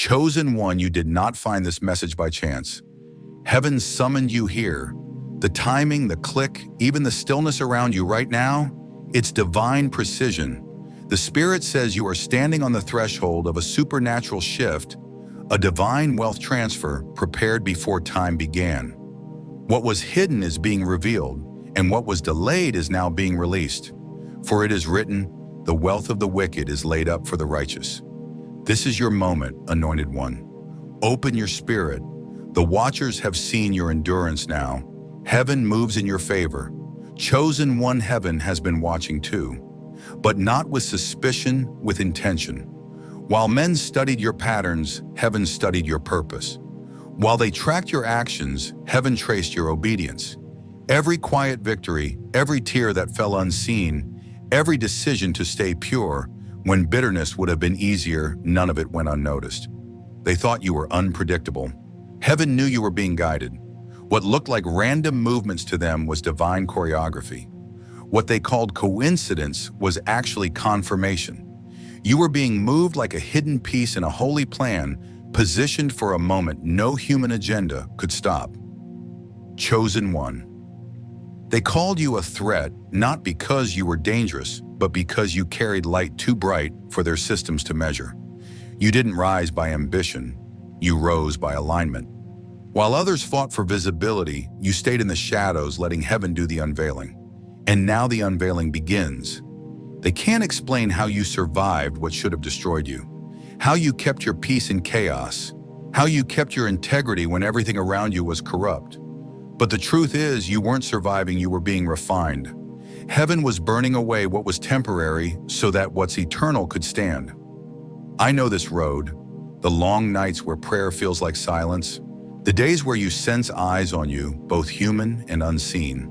Chosen one, you did not find this message by chance. Heaven summoned you here. The timing, the click, even the stillness around you right now, it's divine precision. The Spirit says you are standing on the threshold of a supernatural shift, a divine wealth transfer prepared before time began. What was hidden is being revealed, and what was delayed is now being released. For it is written, the wealth of the wicked is laid up for the righteous. This is your moment, anointed one. Open your spirit. The watchers have seen your endurance now. Heaven moves in your favor. Chosen one, heaven has been watching too, but not with suspicion, with intention. While men studied your patterns, heaven studied your purpose. While they tracked your actions, heaven traced your obedience. Every quiet victory, every tear that fell unseen, every decision to stay pure, when bitterness would have been easier, none of it went unnoticed. They thought you were unpredictable. Heaven knew you were being guided. What looked like random movements to them was divine choreography. What they called coincidence was actually confirmation. You were being moved like a hidden piece in a holy plan, positioned for a moment no human agenda could stop. Chosen one. They called you a threat, not because you were dangerous, but because you carried light too bright for their systems to measure. You didn't rise by ambition, you rose by alignment. While others fought for visibility, you stayed in the shadows, letting heaven do the unveiling. And now the unveiling begins. They can't explain how you survived what should have destroyed you, how you kept your peace in chaos, how you kept your integrity when everything around you was corrupt. But the truth is, you weren't surviving, you were being refined. Heaven was burning away what was temporary so that what's eternal could stand. I know this road, the long nights where prayer feels like silence, the days where you sense eyes on you, both human and unseen.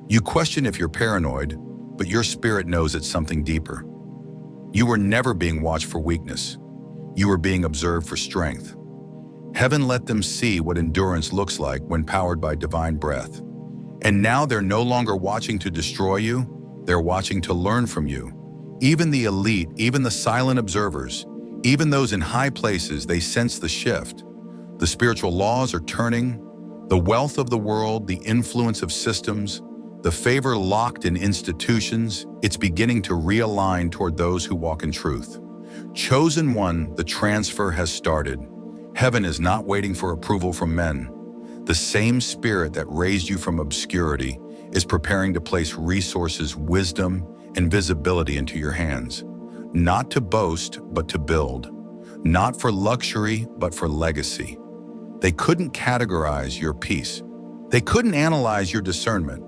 You question if you're paranoid, but your spirit knows it's something deeper. You were never being watched for weakness. You were being observed for strength. Heaven let them see what endurance looks like when powered by divine breath. And now they're no longer watching to destroy you, they're watching to learn from you. Even the elite, even the silent observers, even those in high places, they sense the shift. The spiritual laws are turning, the wealth of the world, the influence of systems, the favor locked in institutions, it's beginning to realign toward those who walk in truth. Chosen one, the transfer has started. Heaven is not waiting for approval from men. The same Spirit that raised you from obscurity is preparing to place resources, wisdom, and visibility into your hands. Not to boast, but to build. Not for luxury, but for legacy. They couldn't categorize your peace. They couldn't analyze your discernment.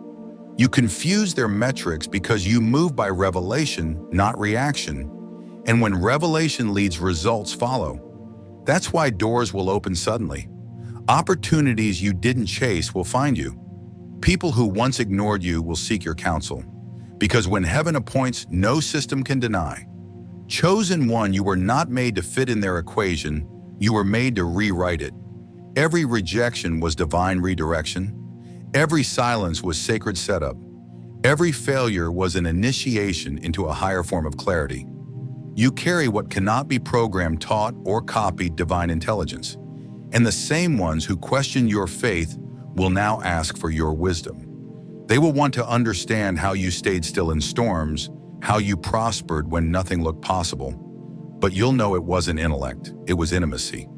You confused their metrics because you move by revelation, not reaction. And when revelation leads, results follow. That's why doors will open suddenly. Opportunities you didn't chase will find you. People who once ignored you will seek your counsel. Because when heaven appoints, no system can deny. Chosen one, you were not made to fit in their equation, you were made to rewrite it. Every rejection was divine redirection. Every silence was sacred setup. Every failure was an initiation into a higher form of clarity. You carry what cannot be programmed, taught, or copied, divine intelligence. And the same ones who question your faith will now ask for your wisdom. They will want to understand how you stayed still in storms, how you prospered when nothing looked possible. But you'll know it wasn't intellect, it was intimacy.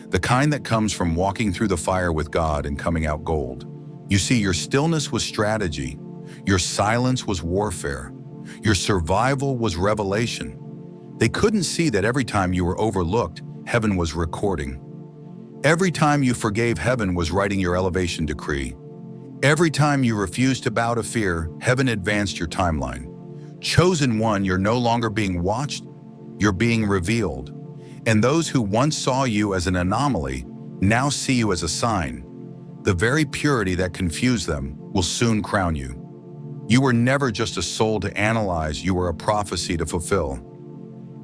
The kind that comes from walking through the fire with God and coming out gold. You see, your stillness was strategy. Your silence was warfare. Your survival was revelation. They couldn't see that every time you were overlooked, heaven was recording. Every time you forgave, heaven was writing your elevation decree. Every time you refused to bow to fear, heaven advanced your timeline. Chosen one, you're no longer being watched, you're being revealed. And those who once saw you as an anomaly now see you as a sign. The very purity that confused them will soon crown you. You were never just a soul to analyze, you were a prophecy to fulfill.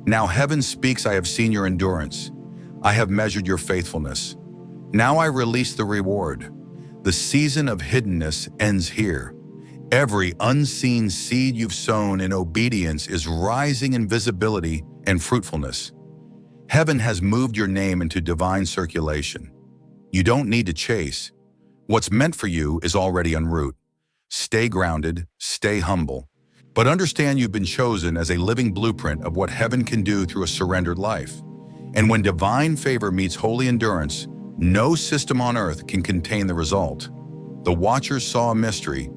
Now heaven speaks, I have seen your endurance. I have measured your faithfulness. Now I release the reward. The season of hiddenness ends here. Every unseen seed you've sown in obedience is rising in visibility and fruitfulness. Heaven has moved your name into divine circulation. You don't need to chase. What's meant for you is already en route. Stay grounded, stay humble, but understand you've been chosen as a living blueprint of what heaven can do through a surrendered life. And when divine favor meets holy endurance, no system on earth can contain the result. The Watchers saw a mystery,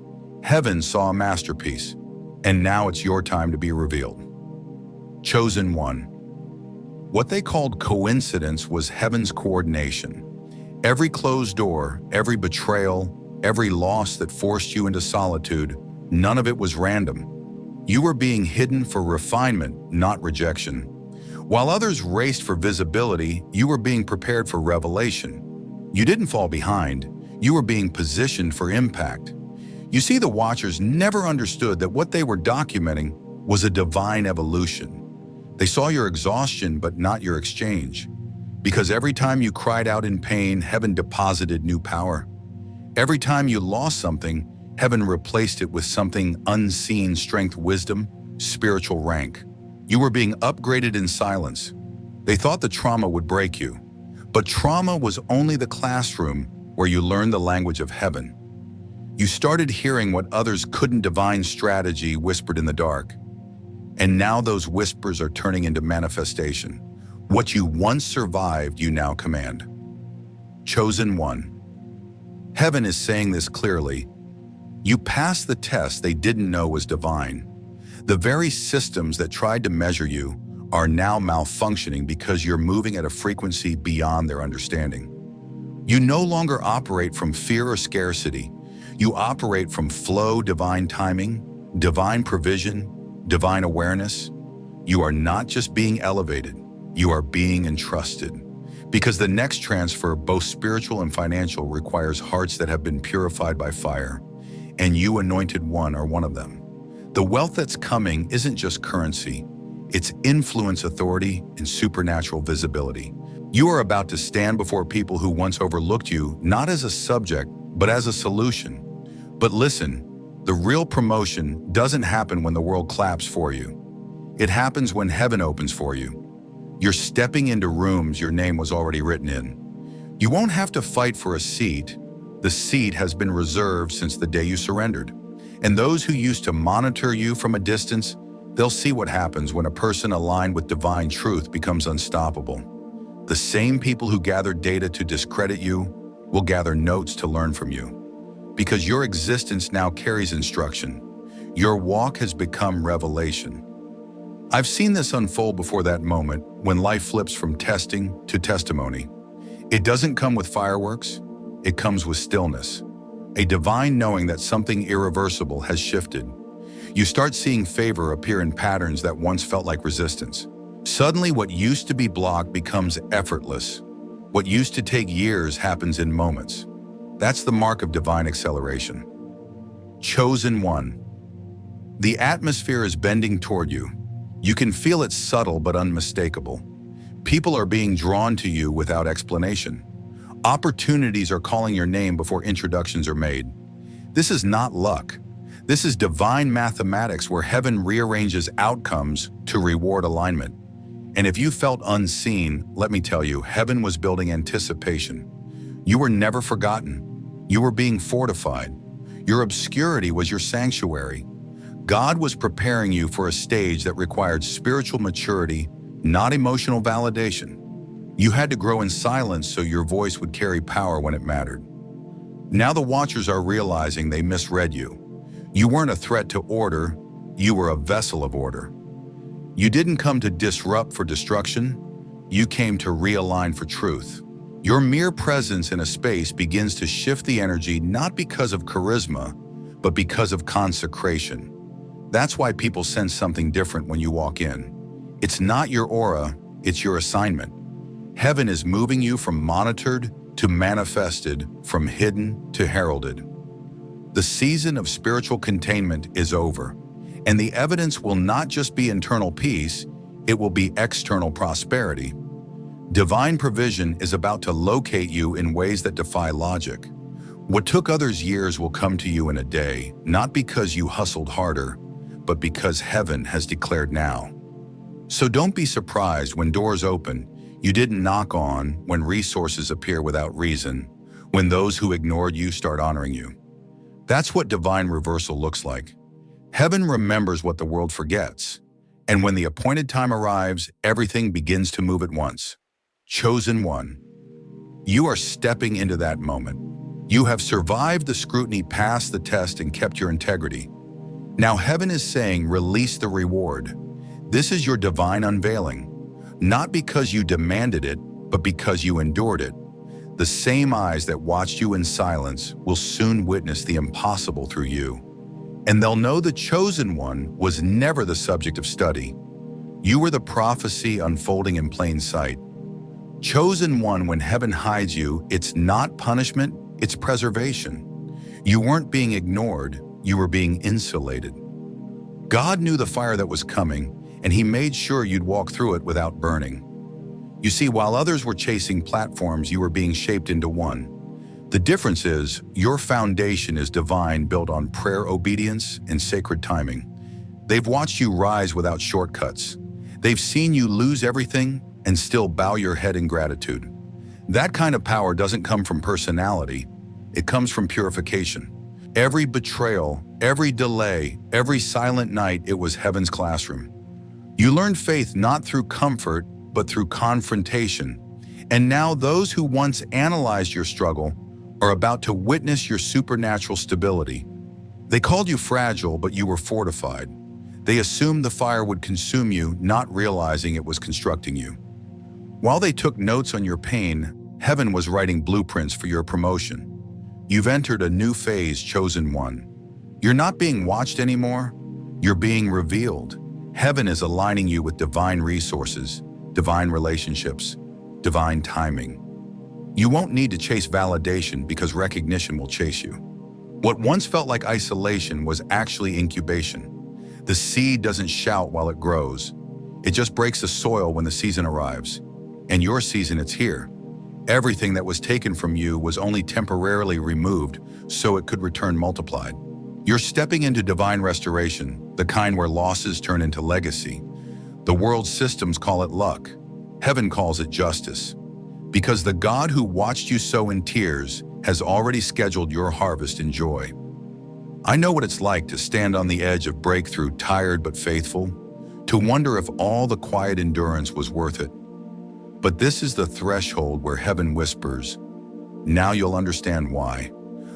heaven saw a masterpiece, and now it's your time to be revealed. Chosen one. What they called coincidence was heaven's coordination. Every closed door, every betrayal, every loss that forced you into solitude, none of it was random. You were being hidden for refinement, not rejection. While others raced for visibility, you were being prepared for revelation. You didn't fall behind, you were being positioned for impact. You see, the Watchers never understood that what they were documenting was a divine evolution. They saw your exhaustion, but not your exchange. Because every time you cried out in pain, heaven deposited new power. Every time you lost something, heaven replaced it with something unseen: strength, wisdom, spiritual rank. You were being upgraded in silence. They thought the trauma would break you, but trauma was only the classroom where you learned the language of heaven. You started hearing what others couldn't. Divine strategy whispered in the dark. And now those whispers are turning into manifestation. What you once survived, you now command. Chosen one. Heaven is saying this clearly. You passed the test they didn't know was divine. The very systems that tried to measure you are now malfunctioning because you're moving at a frequency beyond their understanding. You no longer operate from fear or scarcity. You operate from flow, divine timing, divine provision, divine awareness. You are not just being elevated, you are being entrusted. Because the next transfer, both spiritual and financial, requires hearts that have been purified by fire. And you, anointed one, are one of them. The wealth that's coming isn't just currency, it's influence, authority, and supernatural visibility. You are about to stand before people who once overlooked you, not as a subject, but as a solution. But listen, the real promotion doesn't happen when the world claps for you. It happens when heaven opens for you. You're stepping into rooms your name was already written in. You won't have to fight for a seat. The seat has been reserved since the day you surrendered. And those who used to monitor you from a distance, they'll see what happens when a person aligned with divine truth becomes unstoppable. The same people who gathered data to discredit you will gather notes to learn from you. Because your existence now carries instruction. Your walk has become revelation. I've seen this unfold before that moment when life flips from testing to testimony. It doesn't come with fireworks, it comes with stillness. A divine knowing that something irreversible has shifted. You start seeing favor appear in patterns that once felt like resistance. Suddenly, what used to be blocked becomes effortless. What used to take years happens in moments. That's the mark of divine acceleration. Chosen one. The atmosphere is bending toward you. You can feel it, subtle but unmistakable. People are being drawn to you without explanation. Opportunities are calling your name before introductions are made. This is not luck. This is divine mathematics where heaven rearranges outcomes to reward alignment. And if you felt unseen, let me tell you, heaven was building anticipation. You were never forgotten. You were being fortified. Your obscurity was your sanctuary. God was preparing you for a stage that required spiritual maturity, not emotional validation. You had to grow in silence so your voice would carry power when it mattered. Now the Watchers are realizing they misread you. You weren't a threat to order, you were a vessel of order. You didn't come to disrupt for destruction, you came to realign for truth. Your mere presence in a space begins to shift the energy not because of charisma, but because of consecration. That's why people sense something different when you walk in. It's not your aura, it's your assignment. Heaven is moving you from monitored to manifested, from hidden to heralded. The season of spiritual containment is over, and the evidence will not just be internal peace, it will be external prosperity. Divine provision is about to locate you in ways that defy logic. What took others years will come to you in a day, not because you hustled harder, but because heaven has declared now. So don't be surprised when doors open. You didn't knock on when resources appear without reason, when those who ignored you start honoring you. That's what divine reversal looks like. Heaven remembers what the world forgets. And when the appointed time arrives, everything begins to move at once. Chosen one. You are stepping into that moment. You have survived the scrutiny, passed the test, and kept your integrity. Now heaven is saying, release the reward. This is your divine unveiling. Not because you demanded it, but because you endured it. The same eyes that watched you in silence will soon witness the impossible through you. And they'll know the chosen one was never the subject of study. You were the prophecy unfolding in plain sight. Chosen one, when heaven hides you, it's not punishment, it's preservation. You weren't being ignored, you were being insulated. God knew the fire that was coming, and he made sure you'd walk through it without burning. You see, while others were chasing platforms, you were being shaped into one. The difference is, your foundation is divine, built on prayer, obedience, and sacred timing. They've watched you rise without shortcuts. They've seen you lose everything and still bow your head in gratitude. That kind of power doesn't come from personality. It comes from purification. Every betrayal, every delay, every silent night, it was heaven's classroom. You learned faith not through comfort, but through confrontation. And now those who once analyzed your struggle are about to witness your supernatural stability. They called you fragile, but you were fortified. They assumed the fire would consume you, not realizing it was constructing you. While they took notes on your pain, heaven was writing blueprints for your promotion. You've entered a new phase, chosen one. You're not being watched anymore, you're being revealed. Heaven is aligning you with divine resources, divine relationships, divine timing. You won't need to chase validation because recognition will chase you. What once felt like isolation was actually incubation. The seed doesn't shout while it grows. It just breaks the soil when the season arrives. And your season, it's here. Everything that was taken from you was only temporarily removed so it could return multiplied. You're stepping into divine restoration, the kind where losses turn into legacy. The world's systems call it luck. Heaven calls it justice. Because the God who watched you sow in tears has already scheduled your harvest in joy. I know what it's like to stand on the edge of breakthrough, tired but faithful, to wonder if all the quiet endurance was worth it. But this is the threshold where heaven whispers, now you'll understand why.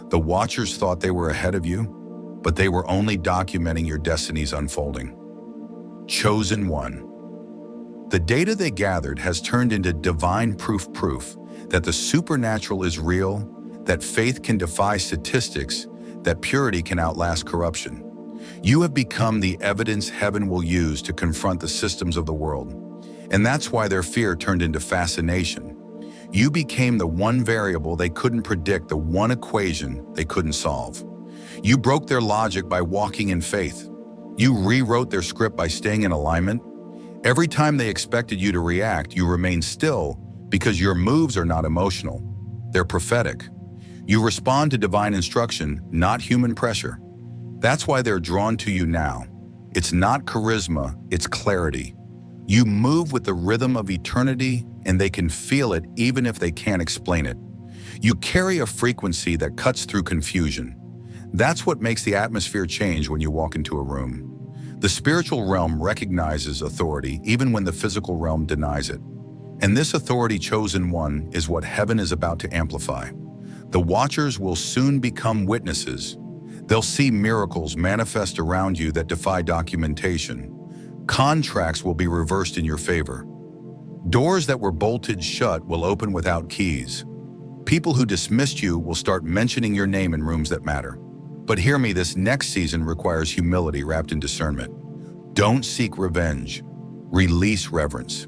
The watchers thought they were ahead of you, but they were only documenting your destiny's unfolding. Chosen one. The data they gathered has turned into divine proof that the supernatural is real, that faith can defy statistics, that purity can outlast corruption. You have become the evidence heaven will use to confront the systems of the world. And that's why their fear turned into fascination. You became the one variable they couldn't predict, the one equation they couldn't solve. You broke their logic by walking in faith. You rewrote their script by staying in alignment. Every time they expected you to react, you remained still because your moves are not emotional. They're prophetic. You respond to divine instruction, not human pressure. That's why they're drawn to you now. It's not charisma, it's clarity. You move with the rhythm of eternity, and they can feel it even if they can't explain it. You carry a frequency that cuts through confusion. That's what makes the atmosphere change when you walk into a room. The spiritual realm recognizes authority even when the physical realm denies it. And this authority, chosen one, is what heaven is about to amplify. The watchers will soon become witnesses. They'll see miracles manifest around you that defy documentation. Contracts will be reversed in your favor. Doors that were bolted shut will open without keys. People who dismissed you will start mentioning your name in rooms that matter. But hear me, this next season requires humility wrapped in discernment. Don't seek revenge. Release reverence.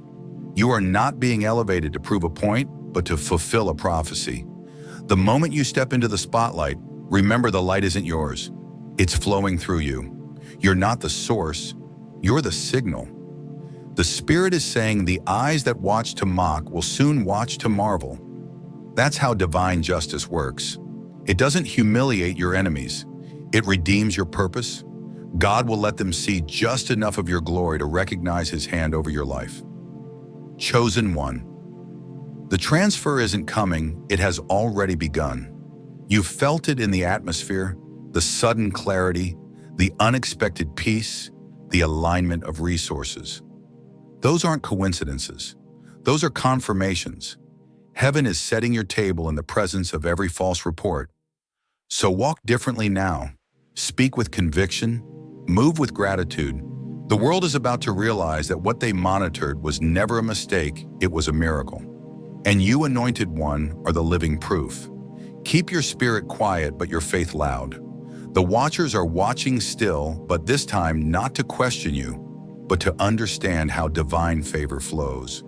You are not being elevated to prove a point, but to fulfill a prophecy. The moment you step into the spotlight, remember the light isn't yours. It's flowing through you. You're not the source. You're the signal. The Spirit is saying the eyes that watch to mock will soon watch to marvel. That's how divine justice works. It doesn't humiliate your enemies. It redeems your purpose. God will let them see just enough of your glory to recognize His hand over your life. Chosen one. The transfer isn't coming, it has already begun. You've felt it in the atmosphere, the sudden clarity, the unexpected peace, the alignment of resources. Those aren't coincidences. Those are confirmations. Heaven is setting your table in the presence of every false report. So walk differently now. Speak with conviction. Move with gratitude. The world is about to realize that what they monitored was never a mistake, it was a miracle. And you, Anointed One, are the living proof. Keep your spirit quiet, but your faith loud. The watchers are watching still, but this time not to question you, but to understand how divine favor flows.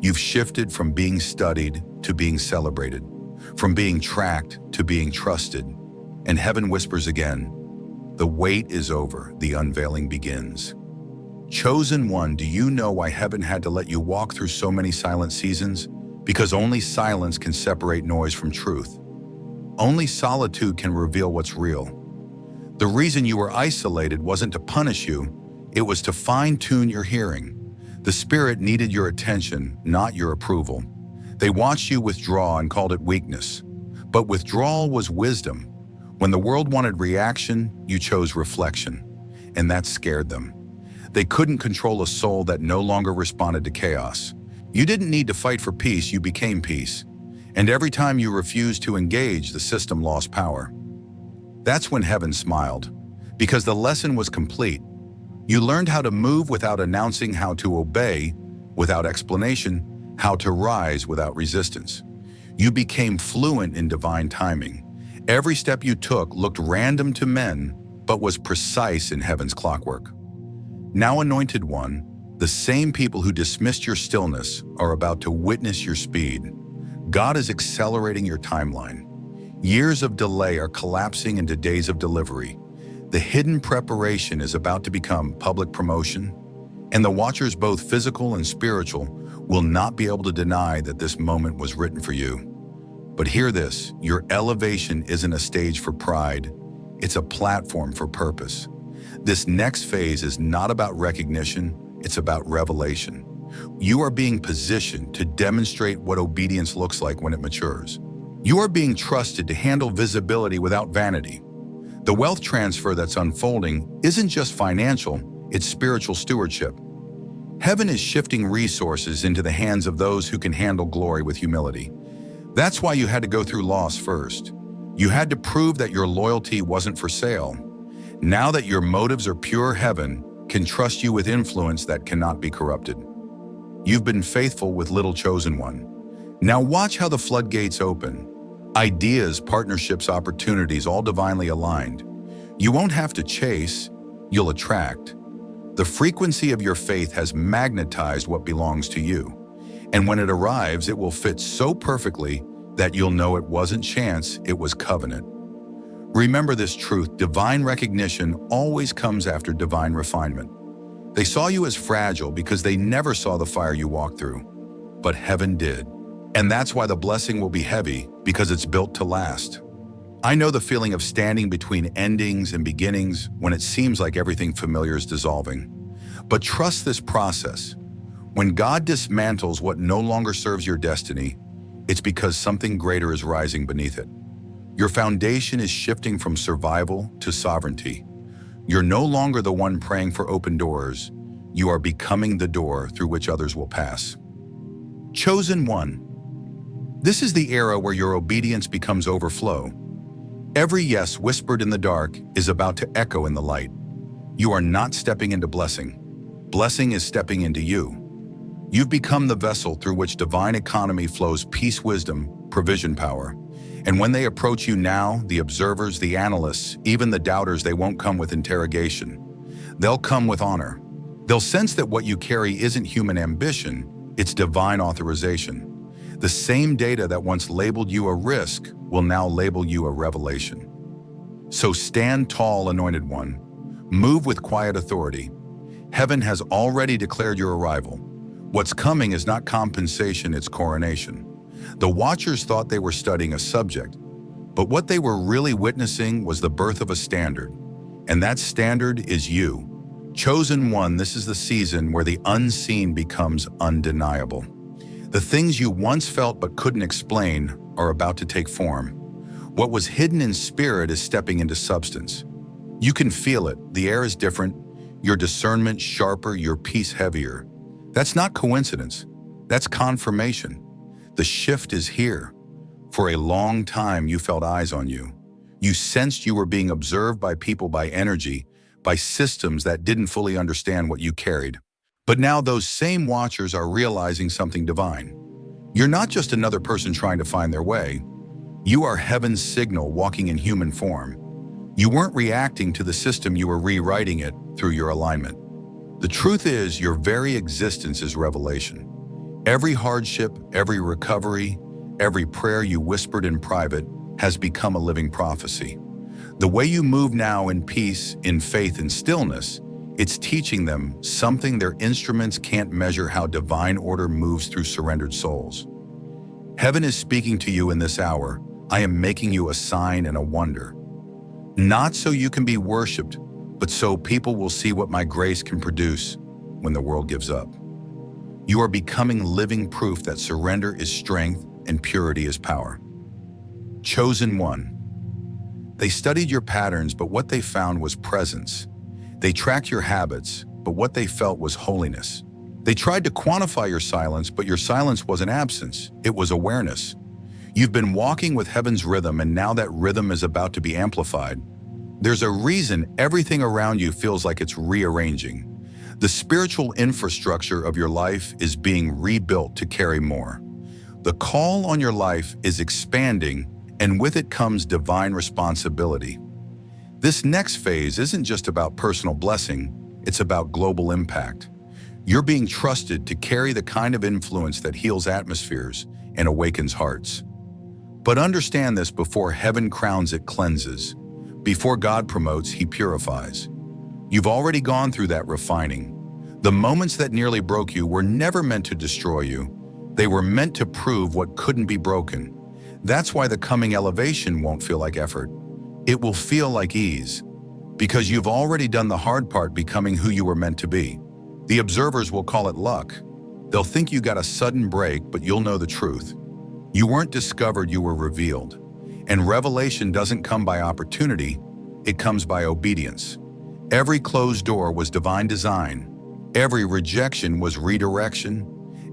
You've shifted from being studied to being celebrated, from being tracked to being trusted. And heaven whispers again, the wait is over, the unveiling begins. Chosen One, do you know why heaven had to let you walk through so many silent seasons? Because only silence can separate noise from truth. Only solitude can reveal what's real. The reason you were isolated wasn't to punish you, it was to fine-tune your hearing. The Spirit needed your attention, not your approval. They watched you withdraw and called it weakness. But withdrawal was wisdom. When the world wanted reaction, you chose reflection. And that scared them. They couldn't control a soul that no longer responded to chaos. You didn't need to fight for peace, you became peace. And every time you refused to engage, the system lost power. That's when heaven smiled, because the lesson was complete. You learned how to move without announcing, how to obey without explanation, how to rise without resistance. You became fluent in divine timing. Every step you took looked random to men, but was precise in heaven's clockwork. Now, Anointed One, the same people who dismissed your stillness are about to witness your speed. God is accelerating your timeline. Years of delay are collapsing into days of delivery. The hidden preparation is about to become public promotion, and the watchers, both physical and spiritual, will not be able to deny that this moment was written for you. But hear this, your elevation isn't a stage for pride, it's a platform for purpose. This next phase is not about recognition, it's about revelation. You are being positioned to demonstrate what obedience looks like when it matures. You are being trusted to handle visibility without vanity. The wealth transfer that's unfolding isn't just financial, it's spiritual stewardship. Heaven is shifting resources into the hands of those who can handle glory with humility. That's why you had to go through loss first. You had to prove that your loyalty wasn't for sale. Now that your motives are pure, heaven can trust you with influence that cannot be corrupted. You've been faithful with little, Chosen One. Now watch how the floodgates open. Ideas, partnerships, opportunities, all divinely aligned. You won't have to chase, you'll attract. The frequency of your faith has magnetized what belongs to you. And when it arrives, it will fit so perfectly that you'll know it wasn't chance, it was covenant. Remember this truth, divine recognition always comes after divine refinement. They saw you as fragile because they never saw the fire you walked through. But heaven did. And that's why the blessing will be heavy, because it's built to last. I know the feeling of standing between endings and beginnings when it seems like everything familiar is dissolving. But trust this process. When God dismantles what no longer serves your destiny, it's because something greater is rising beneath it. Your foundation is shifting from survival to sovereignty. You're no longer the one praying for open doors. You are becoming the door through which others will pass. Chosen One. This is the era where your obedience becomes overflow. Every yes whispered in the dark is about to echo in the light. You are not stepping into blessing. Blessing is stepping into you. You've become the vessel through which divine economy flows, peace, wisdom, provision, power. And when they approach you now, the observers, the analysts, even the doubters, they won't come with interrogation. They'll come with honor. They'll sense that what you carry isn't human ambition, it's divine authorization. The same data that once labeled you a risk will now label you a revelation. So stand tall, Anointed One. Move with quiet authority. Heaven has already declared your arrival. What's coming is not compensation, it's coronation. The watchers thought they were studying a subject, but what they were really witnessing was the birth of a standard. And that standard is you. Chosen One, this is the season where the unseen becomes undeniable. The things you once felt but couldn't explain are about to take form. What was hidden in spirit is stepping into substance. You can feel it. The air is different, your discernment sharper, your peace heavier. That's not coincidence. That's confirmation. The shift is here. For a long time, you felt eyes on you. You sensed you were being observed by people, by energy, by systems that didn't fully understand what you carried. But now those same watchers are realizing something divine. You're not just another person trying to find their way. You are heaven's signal walking in human form. You weren't reacting to the system, you were rewriting it through your alignment. The truth is, your very existence is revelation. Every hardship, every recovery, every prayer you whispered in private has become a living prophecy. The way you move now in peace, in faith, in stillness, it's teaching them something their instruments can't measure: how divine order moves through surrendered souls. Heaven is speaking to you in this hour. I am making you a sign and a wonder. Not so you can be worshipped, but so people will see what my grace can produce when the world gives up. You are becoming living proof that surrender is strength and purity is power. Chosen one. They studied your patterns, but what they found was presence. They tracked your habits, but what they felt was holiness. They tried to quantify your silence, but your silence wasn't absence, it was awareness. You've been walking with heaven's rhythm, and now that rhythm is about to be amplified. There's a reason everything around you feels like it's rearranging. The spiritual infrastructure of your life is being rebuilt to carry more. The call on your life is expanding, and with it comes divine responsibility. This next phase isn't just about personal blessing, it's about global impact. You're being trusted to carry the kind of influence that heals atmospheres and awakens hearts. But understand this: before heaven crowns, it cleanses. Before God promotes, He purifies. You've already gone through that refining. The moments that nearly broke you were never meant to destroy you. They were meant to prove what couldn't be broken. That's why the coming elevation won't feel like effort. It will feel like ease, because you've already done the hard part, becoming who you were meant to be. The observers will call it luck. They'll think you got a sudden break, but you'll know the truth. You weren't discovered, you were revealed. And revelation doesn't come by opportunity, it comes by obedience. Every closed door was divine design. Every rejection was redirection.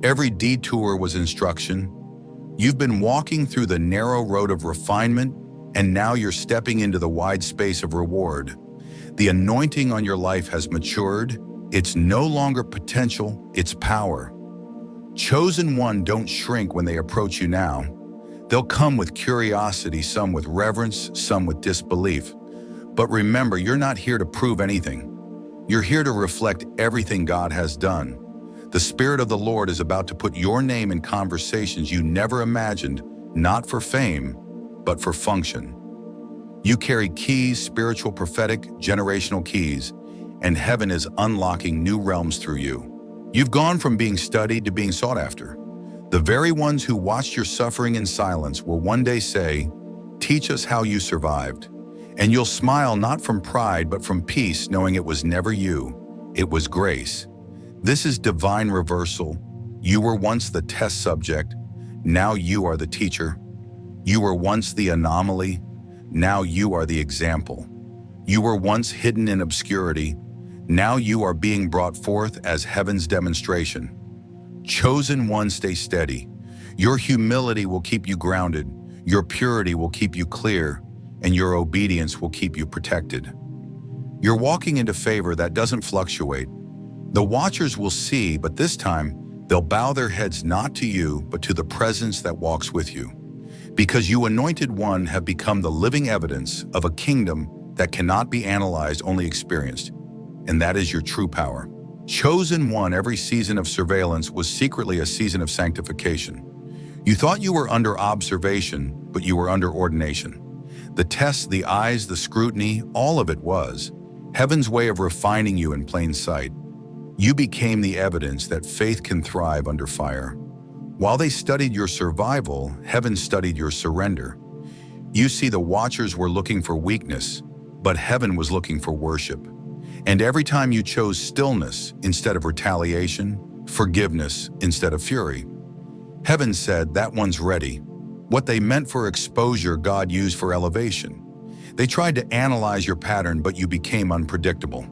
Every detour was instruction. You've been walking through the narrow road of refinement, and now you're stepping into the wide space of reward. The anointing on your life has matured. It's no longer potential, it's power. Chosen one don't shrink when they approach you now. They'll come with curiosity, some with reverence, some with disbelief. But remember, you're not here to prove anything. You're here to reflect everything God has done. The Spirit of the Lord is about to put your name in conversations you never imagined, not for fame, but for function. You carry keys, spiritual, prophetic, generational keys, and heaven is unlocking new realms through you. You've gone from being studied to being sought after. The very ones who watched your suffering in silence will one day say, "Teach us how you survived." And you'll smile not from pride, but from peace, knowing it was never you, it was grace. This is divine reversal. You were once the test subject, now you are the teacher. You were once the anomaly, now you are the example. You were once hidden in obscurity, now you are being brought forth as heaven's demonstration. Chosen one, stay steady. Your humility will keep you grounded, your purity will keep you clear, and your obedience will keep you protected. You're walking into favor that doesn't fluctuate. The watchers will see, but this time, they'll bow their heads not to you, but to the presence that walks with you. Because you, anointed one, have become the living evidence of a kingdom that cannot be analyzed, only experienced. And that is your true power. Chosen one, every season of surveillance was secretly a season of sanctification. You thought you were under observation, but you were under ordination. The tests, the eyes, the scrutiny, all of it was heaven's way of refining you in plain sight. You became the evidence that faith can thrive under fire. While they studied your survival, heaven studied your surrender. You see, the watchers were looking for weakness, but heaven was looking for worship. And every time you chose stillness instead of retaliation, forgiveness instead of fury, Heaven said, "That one's ready." What they meant for exposure, God used for elevation. They tried to analyze your pattern, but you became unpredictable.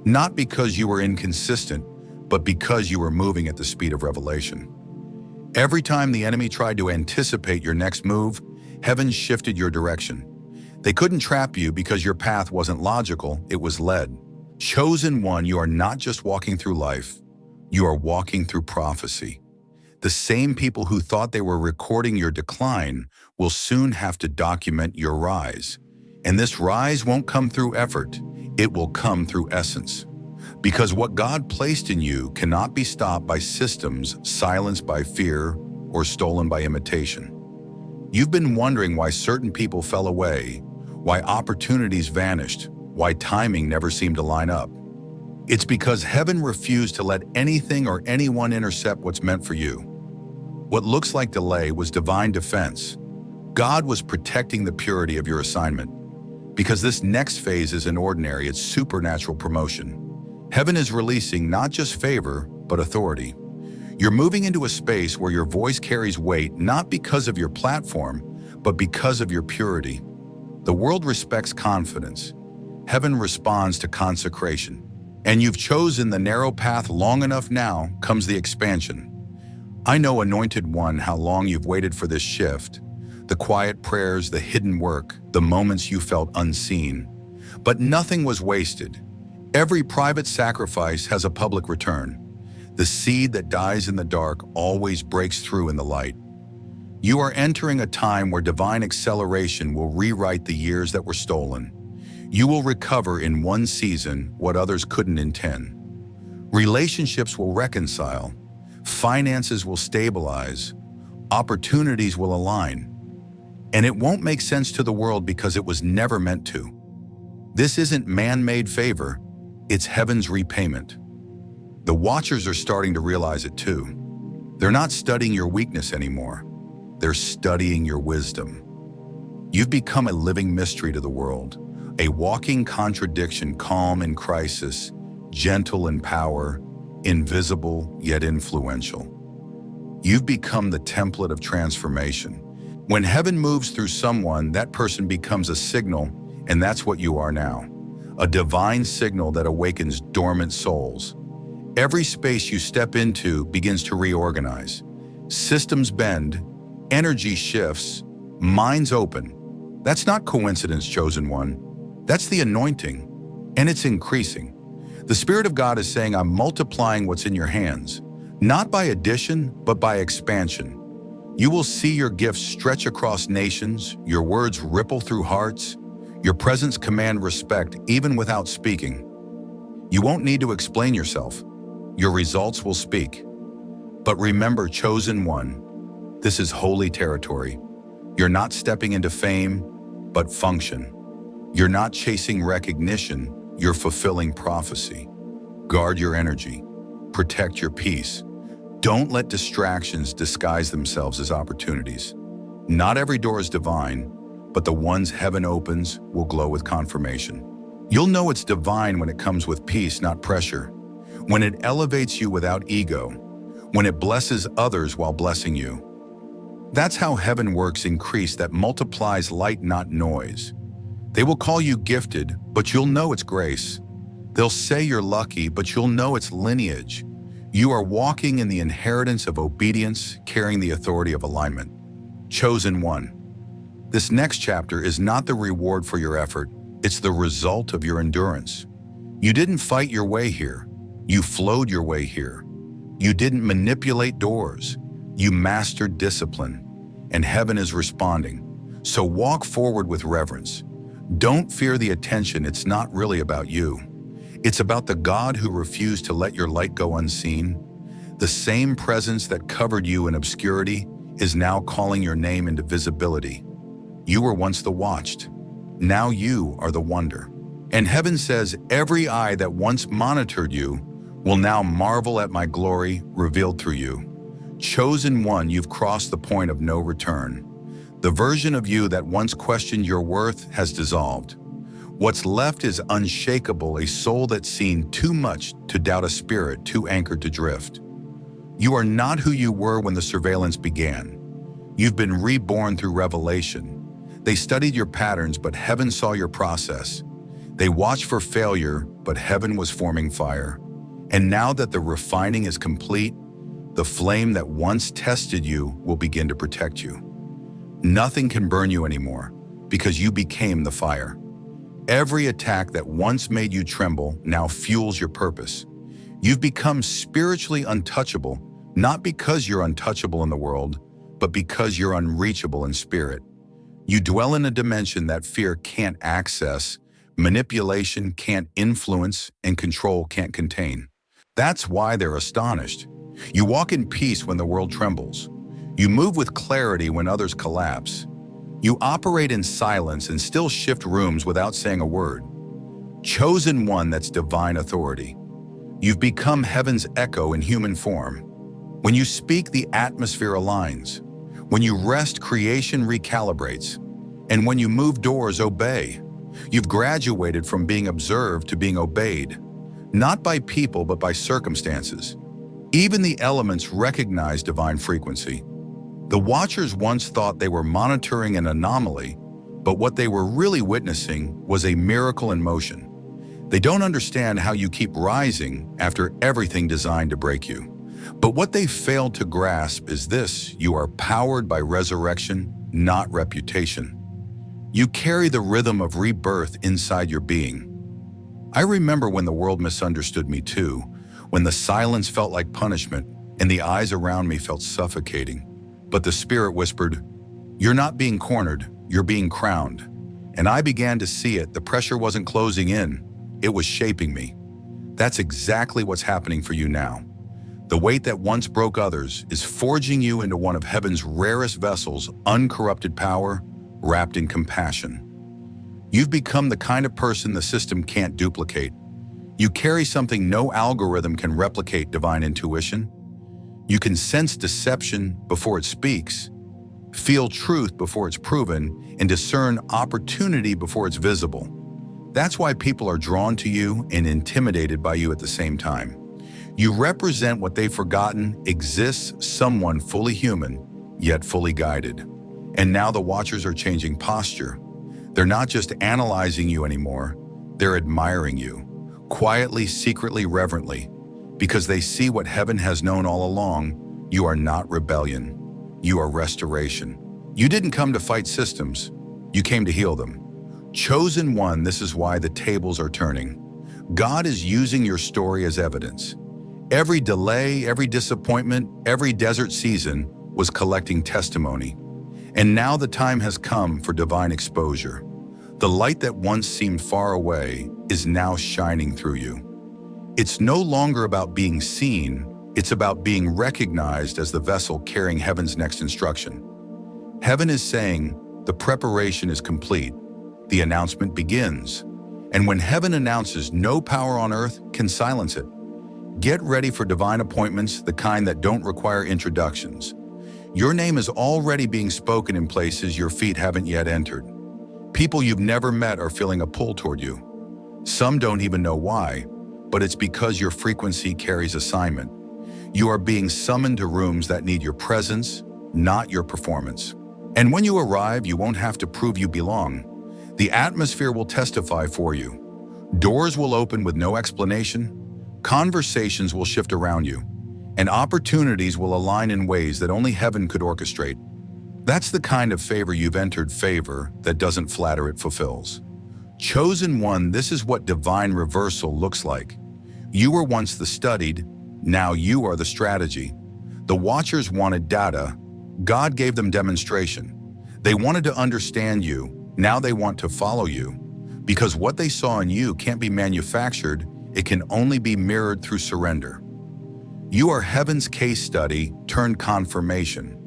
Not because you were inconsistent, but because you were moving at the speed of revelation. Every time the enemy tried to anticipate your next move, heaven shifted your direction. They couldn't trap you because your path wasn't logical, it was led. Chosen one, you are not just walking through life, you are walking through prophecy. The same people who thought they were recording your decline will soon have to document your rise. And this rise won't come through effort, it will come through essence. Because what God placed in you cannot be stopped by systems, silenced by fear, or stolen by imitation. You've been wondering why certain people fell away, why opportunities vanished, why timing never seemed to line up. It's because heaven refused to let anything or anyone intercept what's meant for you. What looks like delay was divine defense. God was protecting the purity of your assignment. Because this next phase isn't ordinary, it's supernatural promotion. Heaven is releasing not just favor, but authority. You're moving into a space where your voice carries weight not because of your platform, but because of your purity. The world respects confidence. Heaven responds to consecration. And you've chosen the narrow path long enough. Now comes the expansion. I know, anointed one, how long you've waited for this shift. The quiet prayers, the hidden work, the moments you felt unseen. But nothing was wasted. Every private sacrifice has a public return. The seed that dies in the dark always breaks through in the light. You are entering a time where divine acceleration will rewrite the years that were stolen. You will recover in one season what others couldn't in 10. Relationships will reconcile. Finances will stabilize. Opportunities will align. And it won't make sense to the world because it was never meant to. This isn't man-made favor, it's heaven's repayment. The watchers are starting to realize it too. They're not studying your weakness anymore. They're studying your wisdom. You've become a living mystery to the world, a walking contradiction, calm in crisis, gentle in power, invisible yet influential. You've become the template of transformation. When heaven moves through someone, that person becomes a signal, and that's what you are now. A divine signal that awakens dormant souls. Every space you step into begins to reorganize. Systems bend, energy shifts, minds open. That's not coincidence, chosen one. That's the anointing, and it's increasing. The Spirit of God is saying, I'm multiplying what's in your hands, not by addition, but by expansion. You will see your gifts stretch across nations, your words ripple through hearts, your presence command respect even without speaking. You won't need to explain yourself. Your results will speak. But remember, chosen one, this is holy territory. You're not stepping into fame, but function. You're not chasing recognition, you're fulfilling prophecy. Guard your energy. Protect your peace. Don't let distractions disguise themselves as opportunities. Not every door is divine, but the ones heaven opens will glow with confirmation. You'll know it's divine when it comes with peace, not pressure. When it elevates you without ego. When it blesses others while blessing you. That's how heaven works, increase that multiplies light, not noise. They will call you gifted, but you'll know it's grace. They'll say you're lucky, but you'll know it's lineage. You are walking in the inheritance of obedience, carrying the authority of alignment. Chosen one. This next chapter is not the reward for your effort, it's the result of your endurance. You didn't fight your way here. You flowed your way here. You didn't manipulate doors. You mastered discipline. And heaven is responding. So walk forward with reverence. Don't fear the attention, it's not really about you. It's about the God who refused to let your light go unseen. The same presence that covered you in obscurity is now calling your name into visibility. You were once the watched. Now you are the wonder. And heaven says, every eye that once monitored you will now marvel at my glory revealed through you. Chosen one, you've crossed the point of no return. The version of you that once questioned your worth has dissolved. What's left is unshakable, a soul that's seen too much to doubt, a spirit too anchored to drift. You are not who you were when the surveillance began. You've been reborn through revelation. They studied your patterns, but heaven saw your process. They watched for failure, but heaven was forming fire. And now that the refining is complete, the flame that once tested you will begin to protect you. Nothing can burn you anymore because you became the fire. Every attack that once made you tremble now fuels your purpose. You've become spiritually untouchable, not because you're untouchable in the world, but because you're unreachable in spirit. You dwell in a dimension that fear can't access, manipulation can't influence, and control can't contain. That's why they're astonished. You walk in peace when the world trembles. You move with clarity when others collapse. You operate in silence and still shift rooms without saying a word. Chosen one, that's divine authority. You've become heaven's echo in human form. When you speak, the atmosphere aligns. When you rest, creation recalibrates. And when you move, doors obey. You've graduated from being observed to being obeyed, not by people, but by circumstances. Even the elements recognize divine frequency. The watchers once thought they were monitoring an anomaly, but what they were really witnessing was a miracle in motion. They don't understand how you keep rising after everything designed to break you. But what they failed to grasp is this: you are powered by resurrection, not reputation. You carry the rhythm of rebirth inside your being. I remember when the world misunderstood me too, when the silence felt like punishment and the eyes around me felt suffocating. But the Spirit whispered, "You're not being cornered, you're being crowned." And I began to see it. The pressure wasn't closing in, it was shaping me. That's exactly what's happening for you now. The weight that once broke others is forging you into one of heaven's rarest vessels, uncorrupted power, wrapped in compassion. You've become the kind of person the system can't duplicate. You carry something no algorithm can replicate: divine intuition. You can sense deception before it speaks, feel truth before it's proven, and discern opportunity before it's visible. That's why people are drawn to you and intimidated by you at the same time. You represent what they've forgotten exists: someone fully human, yet fully guided. And now the watchers are changing posture. They're not just analyzing you anymore, they're admiring you, quietly, secretly, reverently, because they see what heaven has known all along. You are not rebellion, you are restoration. You didn't come to fight systems, you came to heal them. Chosen one, this is why the tables are turning. God is using your story as evidence. Every delay, every disappointment, every desert season was collecting testimony. And now the time has come for divine exposure. The light that once seemed far away is now shining through you. It's no longer about being seen, it's about being recognized as the vessel carrying heaven's next instruction. Heaven is saying, the preparation is complete. The announcement begins. And when heaven announces, no power on earth can silence it. Get ready for divine appointments, the kind that don't require introductions. Your name is already being spoken in places your feet haven't yet entered. People you've never met are feeling a pull toward you. Some don't even know why, but it's because your frequency carries assignment. You are being summoned to rooms that need your presence, not your performance. And when you arrive, you won't have to prove you belong. The atmosphere will testify for you. Doors will open with no explanation. Conversations will shift around you. And opportunities will align in ways that only heaven could orchestrate. That's the kind of favor you've entered, favor that doesn't flatter, it fulfills. Chosen one, this is what divine reversal looks like. You were once the studied, now you are the strategy. The watchers wanted data, God gave them demonstration. They wanted to understand you, now they want to follow you. Because what they saw in you can't be manufactured, it can only be mirrored through surrender. You are heaven's case study turned confirmation.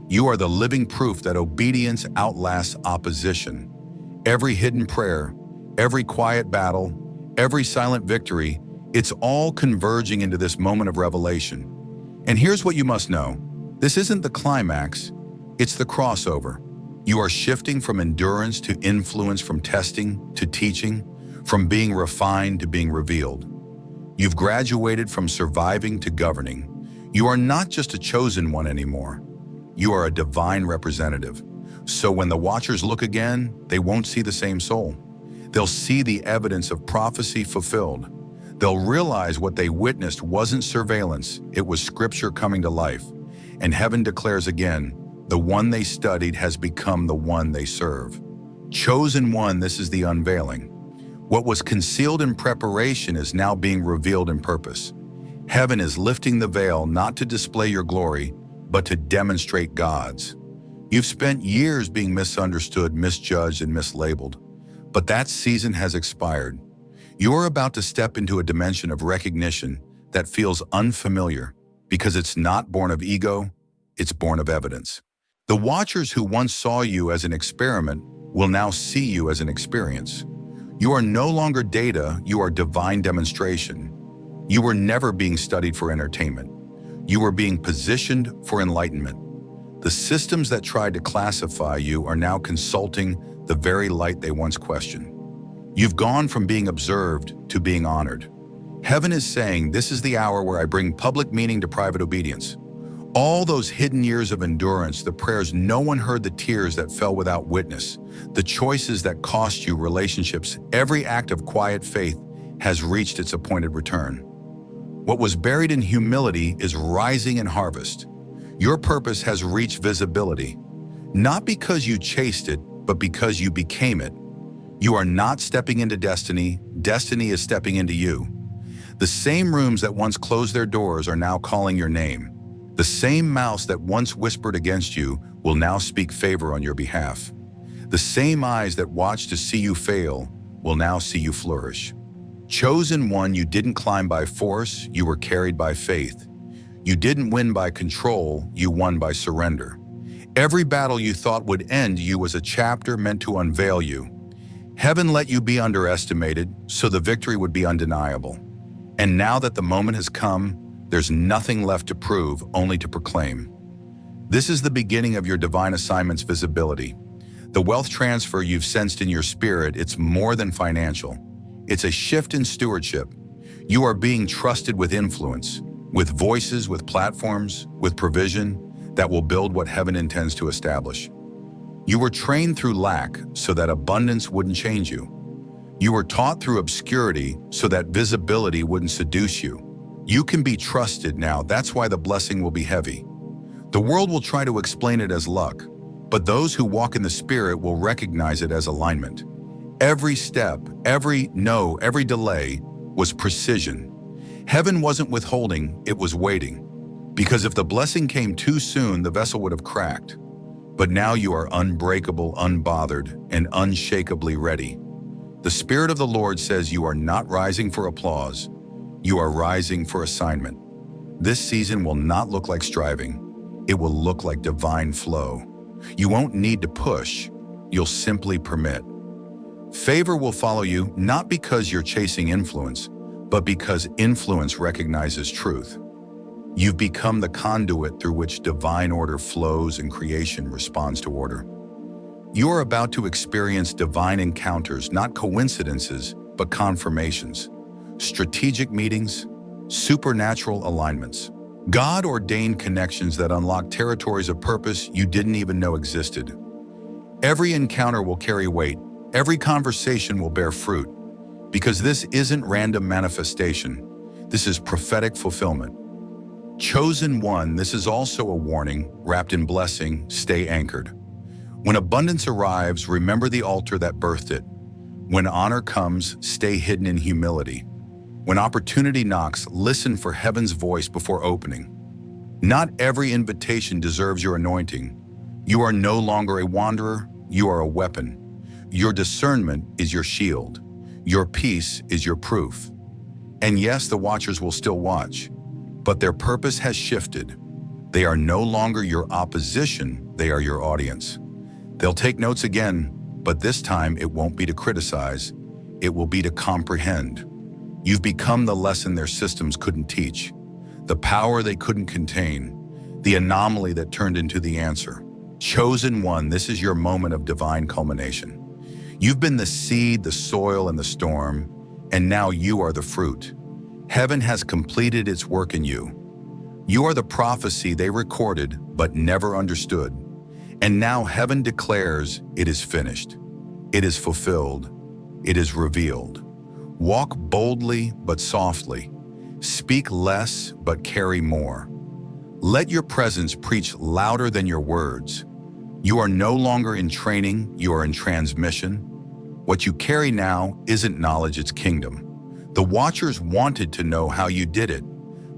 You are the living proof that obedience outlasts opposition. Every hidden prayer, every quiet battle, every silent victory, it's all converging into this moment of revelation. And here's what you must know. This isn't the climax, it's the crossover. You are shifting from endurance to influence, from testing to teaching, from being refined to being revealed. You've graduated from surviving to governing. You are not just a chosen one anymore. You are a divine representative. So when the watchers look again, they won't see the same soul. They'll see the evidence of prophecy fulfilled. They'll realize what they witnessed wasn't surveillance, it was scripture coming to life. And heaven declares again, the one they studied has become the one they serve. Chosen one, this is the unveiling. What was concealed in preparation is now being revealed in purpose. Heaven is lifting the veil not to display your glory, but to demonstrate God's. You've spent years being misunderstood, misjudged, and mislabeled. But that season has expired. You're about to step into a dimension of recognition that feels unfamiliar because it's not born of ego, it's born of evidence. The watchers who once saw you as an experiment will now see you as an experience. You are no longer data, you are divine demonstration. You were never being studied for entertainment. You were being positioned for enlightenment. The systems that tried to classify you are now consulting the very light they once questioned. You've gone from being observed to being honored. Heaven is saying, this is the hour where I bring public meaning to private obedience. All those hidden years of endurance, the prayers no one heard, the tears that fell without witness, the choices that cost you relationships, every act of quiet faith has reached its appointed return. What was buried in humility is rising in harvest. Your purpose has reached visibility, not because you chased it, but because you became it. You are not stepping into destiny, destiny is stepping into you. The same rooms that once closed their doors are now calling your name. The same mouths that once whispered against you will now speak favor on your behalf. The same eyes that watched to see you fail will now see you flourish. Chosen one, you didn't climb by force, you were carried by faith. You didn't win by control, you won by surrender. Every battle you thought would end you was a chapter meant to unveil you. Heaven let you be underestimated so the victory would be undeniable. And now that the moment has come, there's nothing left to prove, only to proclaim. This is the beginning of your divine assignment's visibility. The wealth transfer you've sensed in your spirit, it's more than financial. It's a shift in stewardship. You are being trusted with influence, with voices, with platforms, with provision that will build what heaven intends to establish. You were trained through lack so that abundance wouldn't change you. You were taught through obscurity so that visibility wouldn't seduce you. You can be trusted now, that's why the blessing will be heavy. The world will try to explain it as luck, but those who walk in the Spirit will recognize it as alignment. Every step, every no, every delay was precision. Heaven wasn't withholding, it was waiting. Because if the blessing came too soon, the vessel would have cracked. But now you are unbreakable, unbothered, and unshakably ready. The Spirit of the Lord says you are not rising for applause, you are rising for assignment. This season will not look like striving, it will look like divine flow. You won't need to push, you'll simply permit. Favor will follow you not because you're chasing influence, but because influence recognizes truth. You've become the conduit through which divine order flows and creation responds to order. You're about to experience divine encounters, not coincidences, but confirmations, strategic meetings, supernatural alignments, God-ordained connections that unlock territories of purpose you didn't even know existed. Every encounter will carry weight, every conversation will bear fruit, because this isn't random manifestation, this is prophetic fulfillment. Chosen one, this is also a warning, wrapped in blessing, stay anchored. When abundance arrives, remember the altar that birthed it. When honor comes, stay hidden in humility. When opportunity knocks, listen for heaven's voice before opening. Not every invitation deserves your anointing. You are no longer a wanderer, you are a weapon. Your discernment is your shield. Your peace is your proof. And yes, the watchers will still watch, but their purpose has shifted. They are no longer your opposition, they are your audience. They'll take notes again, but this time it won't be to criticize, it will be to comprehend. You've become the lesson their systems couldn't teach, the power they couldn't contain, the anomaly that turned into the answer. Chosen one, this is your moment of divine culmination. You've been the seed, the soil, and the storm, and now you are the fruit. Heaven has completed its work in you. You are the prophecy they recorded but never understood. And now heaven declares it is finished. It is fulfilled. It is revealed. Walk boldly but softly. Speak less but carry more. Let your presence preach louder than your words. You are no longer in training, you are in transmission. What you carry now isn't knowledge, it's kingdom. The watchers wanted to know how you did it,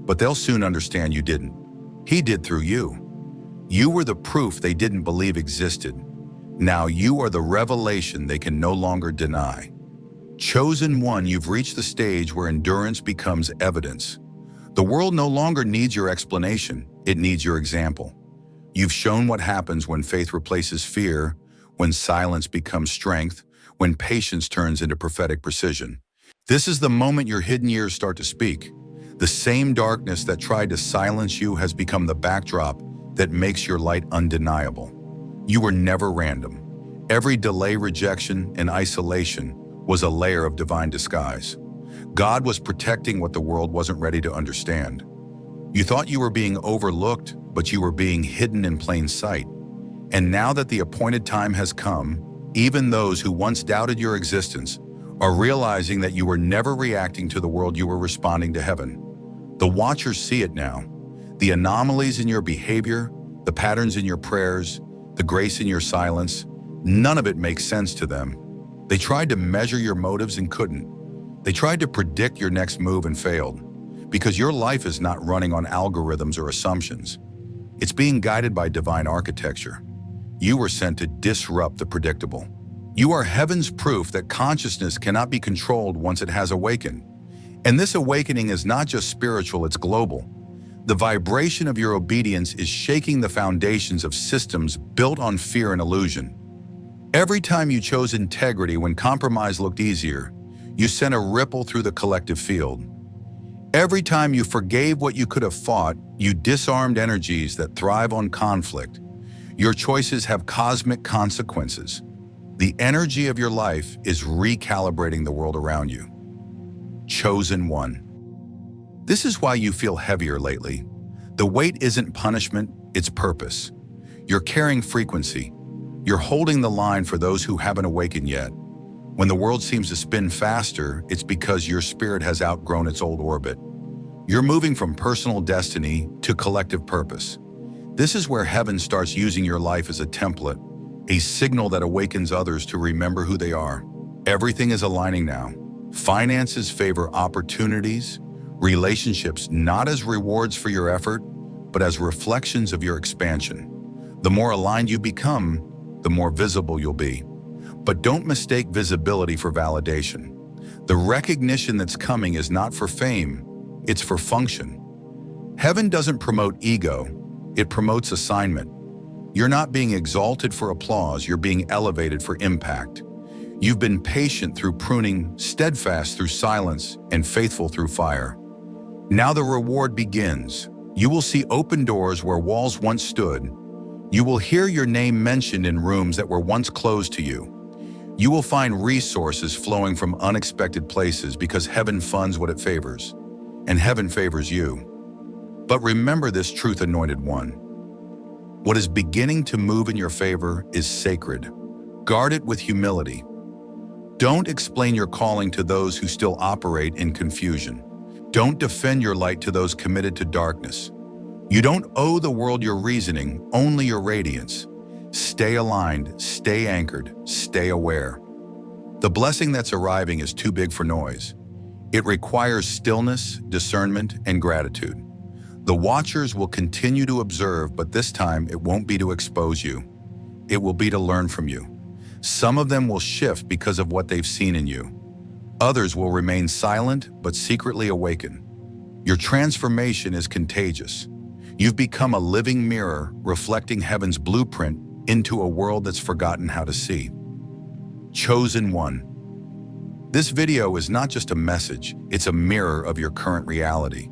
but they'll soon understand you didn't. He did through you. You were the proof they didn't believe existed. Now you are the revelation they can no longer deny. Chosen one, you've reached the stage where endurance becomes evidence. The world no longer needs your explanation, it needs your example. You've shown what happens when faith replaces fear, when silence becomes strength, when patience turns into prophetic precision. This is the moment your hidden years start to speak. The same darkness that tried to silence you has become the backdrop that makes your light undeniable. You were never random. Every delay, rejection, and isolation was a layer of divine disguise. God was protecting what the world wasn't ready to understand. You thought you were being overlooked, but you were being hidden in plain sight. And now that the appointed time has come, even those who once doubted your existence are realizing that you were never reacting to the world, you were responding to heaven. The watchers see it now. The anomalies in your behavior, the patterns in your prayers, the grace in your silence, none of it makes sense to them. They tried to measure your motives and couldn't. They tried to predict your next move and failed. Because your life is not running on algorithms or assumptions. It's being guided by divine architecture. You were sent to disrupt the predictable. You are heaven's proof that consciousness cannot be controlled once it has awakened. And this awakening is not just spiritual, it's global. The vibration of your obedience is shaking the foundations of systems built on fear and illusion. Every time you chose integrity when compromise looked easier, you sent a ripple through the collective field. Every time you forgave what you could have fought, you disarmed energies that thrive on conflict. Your choices have cosmic consequences. The energy of your life is recalibrating the world around you. Chosen one. This is why you feel heavier lately. The weight isn't punishment, it's purpose. You're carrying frequency. You're holding the line for those who haven't awakened yet. When the world seems to spin faster, it's because your spirit has outgrown its old orbit. You're moving from personal destiny to collective purpose. This is where heaven starts using your life as a template, a signal that awakens others to remember who they are. Everything is aligning now. Finances favor opportunities, relationships not as rewards for your effort, but as reflections of your expansion. The more aligned you become, the more visible you'll be. But don't mistake visibility for validation. The recognition that's coming is not for fame, it's for function. Heaven doesn't promote ego, it promotes assignment. You're not being exalted for applause, you're being elevated for impact. You've been patient through pruning, steadfast through silence, and faithful through fire. Now the reward begins. You will see open doors where walls once stood. You will hear your name mentioned in rooms that were once closed to you. You will find resources flowing from unexpected places because heaven funds what it favors, and heaven favors you. But remember this truth, anointed one. What is beginning to move in your favor is sacred. Guard it with humility. Don't explain your calling to those who still operate in confusion. Don't defend your light to those committed to darkness. You don't owe the world your reasoning, only your radiance. Stay aligned, stay anchored, stay aware. The blessing that's arriving is too big for noise. It requires stillness, discernment, and gratitude. The watchers will continue to observe, but this time it won't be to expose you. It will be to learn from you. Some of them will shift because of what they've seen in you. Others will remain silent, but secretly awaken. Your transformation is contagious. You've become a living mirror reflecting heaven's blueprint into a world that's forgotten how to see. Chosen one. This video is not just a message, it's a mirror of your current reality.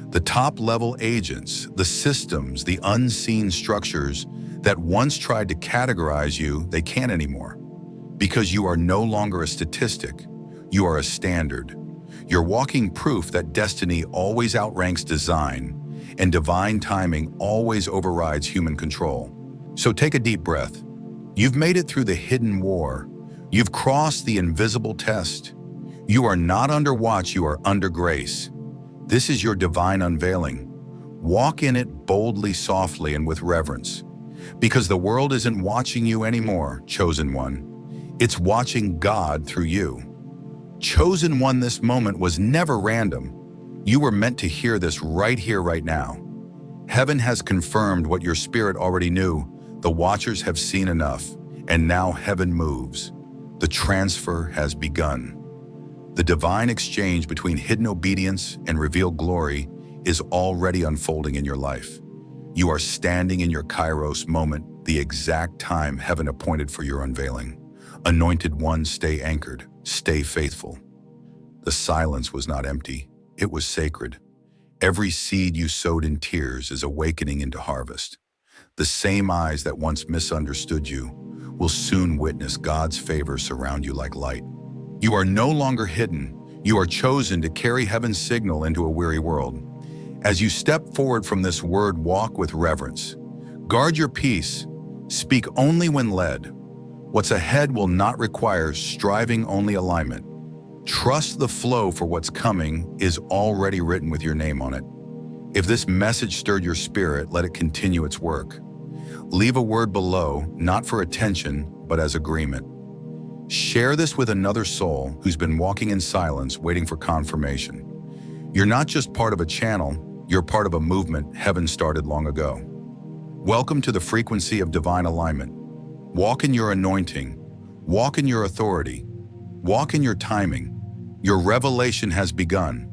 The top-level agents, the systems, the unseen structures that once tried to categorize you, they can't anymore. Because you are no longer a statistic, you are a standard. You're walking proof that destiny always outranks design, and divine timing always overrides human control. So take a deep breath. You've made it through the hidden war. You've crossed the invisible test. You are not under watch, you are under grace. This is your divine unveiling. Walk in it boldly, softly, and with reverence. Because the world isn't watching you anymore, chosen one. It's watching God through you. Chosen one, this moment was never random. You were meant to hear this right here, right now. Heaven has confirmed what your spirit already knew. The watchers have seen enough, and now heaven moves. The transfer has begun. The divine exchange between hidden obedience and revealed glory is already unfolding in your life. You are standing in your Kairos moment, the exact time heaven appointed for your unveiling. Anointed one, stay anchored, stay faithful. The silence was not empty, it was sacred. Every seed you sowed in tears is awakening into harvest. The same eyes that once misunderstood you will soon witness God's favor surround you like light. You are no longer hidden. You are chosen to carry heaven's signal into a weary world. As you step forward from this word, walk with reverence. Guard your peace. Speak only when led. What's ahead will not require striving, only alignment. Trust the flow, for what's coming is already written with your name on it. If this message stirred your spirit, let it continue its work. Leave a word below, not for attention, but as agreement. Share this with another soul who's been walking in silence, waiting for confirmation. You're not just part of a channel, you're part of a movement heaven started long ago. Welcome to the frequency of divine alignment. Walk in your anointing. Walk in your authority. Walk in your timing. Your revelation has begun.